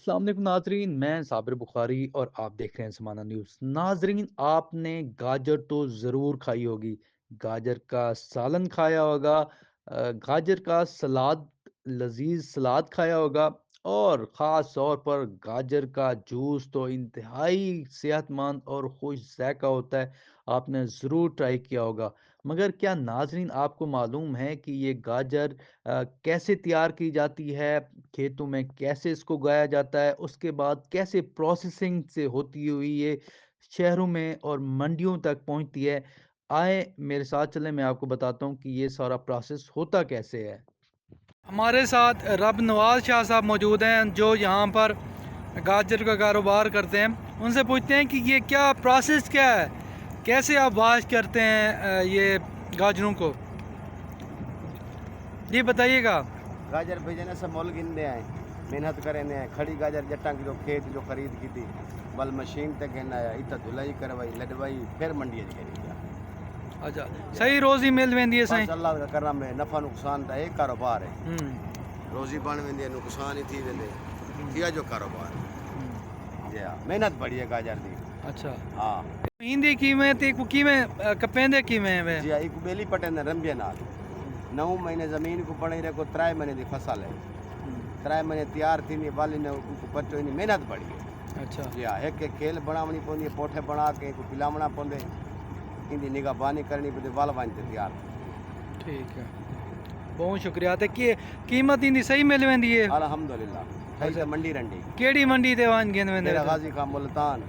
السلام علیکم ناظرین، میں صابر بخاری اور آپ دیکھ رہے ہیں زمانہ نیوز۔ ناظرین، آپ نے گاجر تو ضرور کھائی ہوگی، گاجر کا سالن کھایا ہوگا، گاجر کا سلاد، لذیذ سلاد کھایا ہوگا، اور خاص طور پر گاجر کا جوس تو انتہائی صحت مند اور خوش ذائقہ ہوتا ہے۔ آپ نے ضرور ٹرائی کیا ہوگا، مگر کیا ناظرین آپ کو معلوم ہے کہ یہ گاجر کیسے تیار کی جاتی ہے؟ کھیتوں میں کیسے اس کو اگایا جاتا ہے، اس کے بعد کیسے پروسیسنگ سے ہوتی ہوئی یہ شہروں میں اور منڈیوں تک پہنچتی ہے؟ آئے میرے ساتھ چلیں، میں آپ کو بتاتا ہوں کہ یہ سارا پروسیس ہوتا کیسے ہے۔ ہمارے ساتھ رب نواز شاہ صاحب موجود ہیں جو یہاں پر گاجر کا کاروبار کرتے ہیں۔ ان سے پوچھتے ہیں کہ یہ کیا پروسیس کیا ہے، کیسے آپ واش کرتے ہیں یہ گاجروں کو، جی بتائیے گا۔ گاجر بھیجنے سے مول گننے ہیں، محنت کرنے ہیں، کھڑی گاجر جٹاں کی جو کھیت جو خرید کی تھی بل مشین تے گھنا ہے، اتنا دھلائی کروائی لڈوائی پھر منڈی گئی۔ اچھا، صحیح روزی مل ویندی ہے بس سائیں؟ اللہ کا کرم ہے، نفع نقصان دا ایک کاروبار ہے، روزی بن ویندی ہے، نقصان ہی تھی ویندے کیا جو کاروبار ہے۔ جی ہاں، محنت بڑی ہے گاجر دی۔ اچھا، ہاں ایندی قیمت ایک قیمت کپیندے کیویں ہیں؟ جی ہاں، ایک بیلی پٹے رمبے نال 9 مہینے زمین کو پڑی رہے کو 3 مہینے دی فصل ہے، 3 مہینے تیار تھی نہیں والی نے ان کو پچو نہیں، محنت بڑی ہے۔ اچھا جی ہاں، ایک ایک کھیل بناونی پوندی ہے، پوٹھے بنا کے کو پلاونا پوندے، ان دی نگاہ بانی کرنی پوندی، وال وان تے تیار۔ ٹھیک ہے، بہت شکریہ۔ تے کہ قیمت ایندی صحیح مل ویندی ہے؟ الحمدللہ، کھائی تے منڈی رنڈی، کیڑی منڈی تے وان گین ویندے؟ ڈیرہ غازی کا، ملتان،